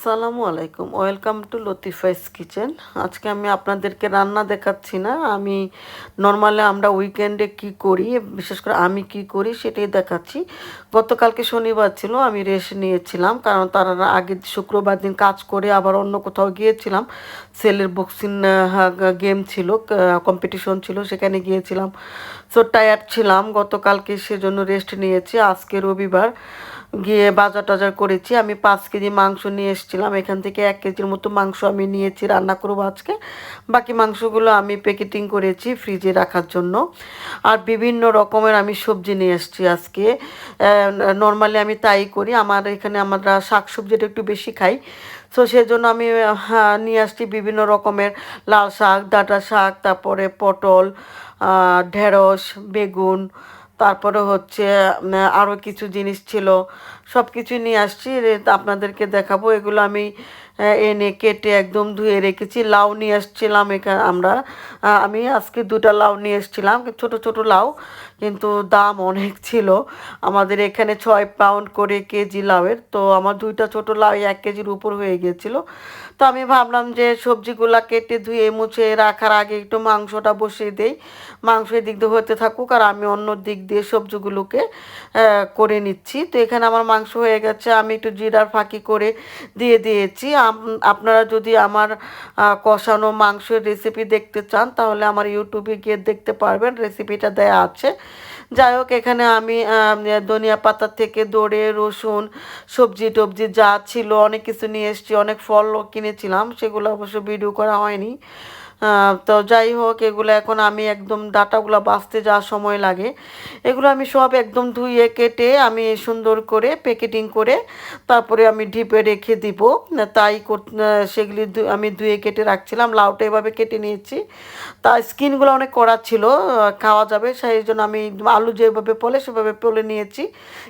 আসসালামু আলাইকুম, welcome to লতিফাইস kitchen. আজকে আমি আপনাদেরকে রান্না দেখাচ্ছি না, আমি নর্মালি আমরা উইকেন্ডে কি করি, বিশেষ করে আমি কি করি সেটাই দেখাচ্ছি। গতকালকে শনিবার ছিল, আমি রেস্ট নিয়েছিলাম, কারণ তার আগে শুক্রবার দিন কাজ করে আবার অন্য কোথাও গিয়েছিলাম। সেলের বক্সিং গেম ছিল, কম্পিটিশন ছিল, সেখানে গিয়েছিলাম। সো টায়ার্ড ছিলাম গতকালকে, সেজন্য রেস্ট নিয়েছি। আজকে রবিবার, গিয়ে বাজার টাজার করেছি। আমি 5 কেজি মাংস নিয়ে এসেছিলাম, এখান থেকে 1 কেজির মতো মাংস আমি নিয়েছি, রান্না করবো আজকে। বাকি মাংসগুলো আমি প্যাকেটিং করেছি ফ্রিজে রাখার জন্য। আর বিভিন্ন রকমের আমি সবজি নিয়ে এসেছি আজকে। নর্মালি আমি তাই করি, আমার এখানে আমরা শাক সবজিটা একটু বেশি খাই। সো সেজন্য আমি নিয়ে আসছি বিভিন্ন রকমের লাল শাক, ডাঁটা শাক, তারপরে পটল, ঢেঁড়স, বেগুন, তারপরে হচ্ছে আরও কিছু জিনিস ছিল। সব কিছুই নিয়ে আসছি, আপনাদেরকে দেখাবো। এগুলো আমি এনে কেটে একদম ধুয়ে রেখেছি। লাউ নিয়ে আসছিলাম এখানে আমি আজকে 2টা লাউ নিয়ে এসেছিলাম, ছোট ছোট লাউ, কিন্তু দাম অনেক ছিল। আমাদের এখানে 6 পাউন্ড করে কেজি লাউয়ের, তো আমার 2টা ছোট লাউ 1 কেজির উপর হয়ে গিয়েছিল। তো আমি ভাবলাম যে সবজিগুলা কেটে ধুয়ে মুছে রাখার আগে একটু মাংসটা বসিয়ে দেই, মাংস এদিক দিয়ে হতে থাকুক আর আমি অন্য দিক দিয়ে সবজিগুলোকে করে নিচ্ছি। তো এখানে আমার মাংস হয়ে গেছে, আমি একটু জিরার ফাঁকি করে দিয়ে দিয়েছি। আপনারা যদি আমার কষানো মাংসের রেসিপি দেখতে চান তাহলে আমার ইউটিউবে গিয়ে দেখতে পারবেন, রেসিপিটা দেয়া আছে। যাই হোক, এখানে আমি ধনিয়া পাতা থেকে ধরে রসুন, সবজি টবজি যা ছিল অনেক কিছু নিয়ে এসেছি, অনেক ফলও কিনেছিলাম, সেগুলো অবশ্য ভিডিও করা হয়নি। তো যাই হোক, এগুলো এখন আমি একদম ডাটাগুলো বাছতে যা সময় লাগে, এগুলো আমি সব একদম ধুয়ে কেটে আমি সুন্দর করে প্যাকেটিং করে তারপরে আমি ডিপে রেখে দিব। তাই সেগুলি আমি ধুয়ে কেটে রাখছিলাম। লাউটা এভাবে কেটে নিয়েছি, তা স্কিনগুলো অনেক কড়া ছিল, খাওয়া যাবে সেই জন্য আমি আলু যেভাবে পলে সেভাবে পলে নিয়েছি।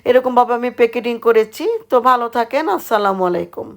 এরকমভাবে আমি প্যাকেটিং করেছি। তো ভালো থাকেন, আসসালামু আলাইকুম।